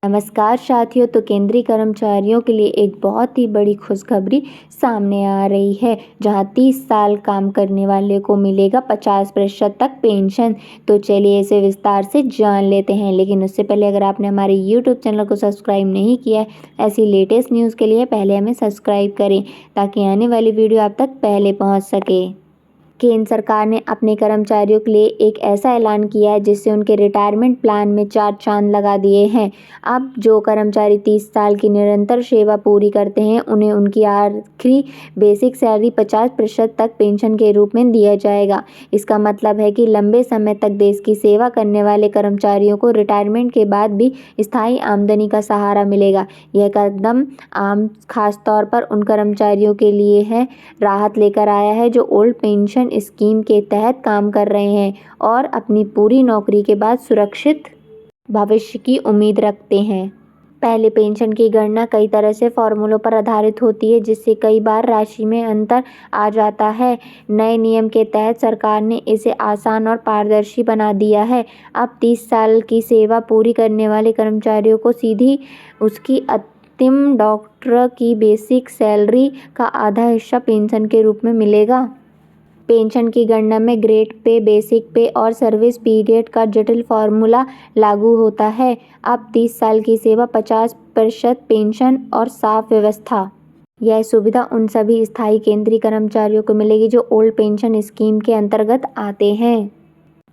नमस्कार साथियों। तो केंद्रीय कर्मचारियों के लिए एक बहुत ही बड़ी खुशखबरी सामने आ रही है, जहां 30 साल काम करने वाले को मिलेगा 50% तक पेंशन। तो चलिए इसे विस्तार से जान लेते हैं, लेकिन उससे पहले अगर आपने हमारे YouTube चैनल को सब्सक्राइब नहीं किया है, ऐसी लेटेस्ट न्यूज़ के लिए पहले हमें सब्सक्राइब करें ताकि आने वाली वीडियो आप तक पहले पहुँच सके। केंद्र सरकार ने अपने कर्मचारियों के लिए एक ऐसा ऐलान किया है जिससे उनके रिटायरमेंट प्लान में 4 चांद लगा दिए हैं। अब जो कर्मचारी 30 साल की निरंतर सेवा पूरी करते हैं, उन्हें उनकी आखिरी बेसिक सैलरी 50% तक पेंशन के रूप में दिया जाएगा। इसका मतलब है कि लंबे समय तक देश की सेवा करने वाले कर्मचारियों को रिटायरमेंट के बाद भी स्थायी आमदनी का सहारा मिलेगा। यह कदम खास तौर पर उन कर्मचारियों के लिए है राहत लेकर आया है जो ओल्ड पेंशन स्कीम के तहत काम कर रहे हैं और अपनी पूरी नौकरी के बाद सुरक्षित भविष्य की उम्मीद रखते हैं। पहले पेंशन की गणना कई तरह से फॉर्मूलों पर आधारित होती है, जिससे कई बार राशि में अंतर आ जाता है। नए नियम के तहत सरकार ने इसे आसान और पारदर्शी बना दिया है। अब 30 साल की सेवा पूरी करने वाले कर्मचारियों को सीधी उसकी अंतिम डॉक्टर की बेसिक सैलरी का आधा हिस्सा पेंशन के रूप में मिलेगा। पेंशन की गणना में ग्रेड पे, बेसिक पे और सर्विस पीरियड का जटिल फॉर्मूला लागू होता है। अब 30 साल की सेवा, 50% पेंशन और साफ व्यवस्था। यह सुविधा उन सभी स्थायी केंद्रीय कर्मचारियों को मिलेगी जो ओल्ड पेंशन स्कीम के अंतर्गत आते हैं।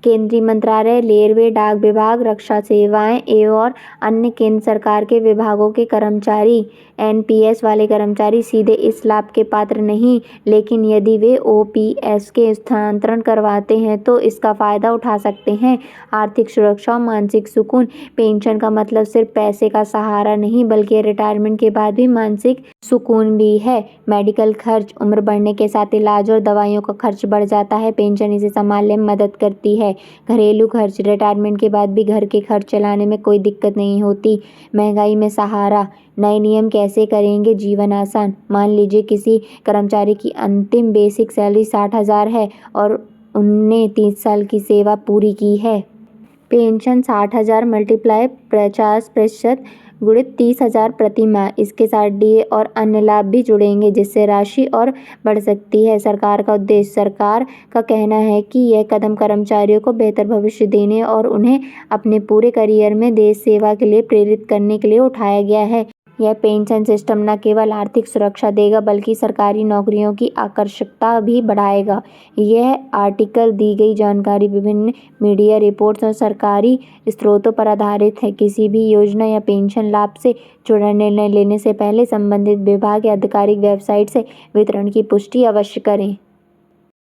केंद्रीय मंत्रालय, रेलवे, डाक विभाग, रक्षा सेवाएं और अन्य केंद्र सरकार के विभागों के कर्मचारी, एनपीएस वाले कर्मचारी सीधे इस लाभ के पात्र नहीं, लेकिन यदि वे ओपीएस के स्थानांतरण करवाते हैं तो इसका फ़ायदा उठा सकते हैं। आर्थिक सुरक्षा और मानसिक सुकून। पेंशन का मतलब सिर्फ पैसे का सहारा नहीं, बल्कि रिटायरमेंट के बाद भी मानसिक सुकून भी है। मेडिकल खर्च, उम्र बढ़ने के साथ इलाज और दवाइयों का खर्च बढ़ जाता है, पेंशन इसे संभालने में मदद करती है। घरेलू खर्च, रिटायरमेंट के बाद भी घर के खर्च चलाने में कोई दिक्कत नहीं होती। महंगाई में सहारा। नए नियम कैसे करेंगे जीवन आसान। मान लीजिए किसी कर्मचारी की अंतिम बेसिक सैलरी 60,000 है और उनने 30 साल की सेवा पूरी की है। पेंशन 60,000 मल्टीप्लाई 50% गुणित 30,000 प्रति माह। इसके साथ डीए और अन्य लाभ भी जुड़ेंगे, जिससे राशि और बढ़ सकती है। सरकार का उद्देश्य। सरकार का कहना है कि यह कदम कर्मचारियों को बेहतर भविष्य देने और उन्हें अपने पूरे करियर में देश सेवा के लिए प्रेरित करने के लिए उठाया गया है। यह पेंशन सिस्टम न केवल आर्थिक सुरक्षा देगा, बल्कि सरकारी नौकरियों की आकर्षकता भी बढ़ाएगा। यह आर्टिकल दी गई जानकारी विभिन्न मीडिया रिपोर्ट्स और सरकारी स्रोतों पर आधारित है। किसी भी योजना या पेंशन लाभ से जुड़ा निर्णय लेने से पहले संबंधित विभाग या आधिकारिक वेबसाइट से वितरण की पुष्टि अवश्य करें।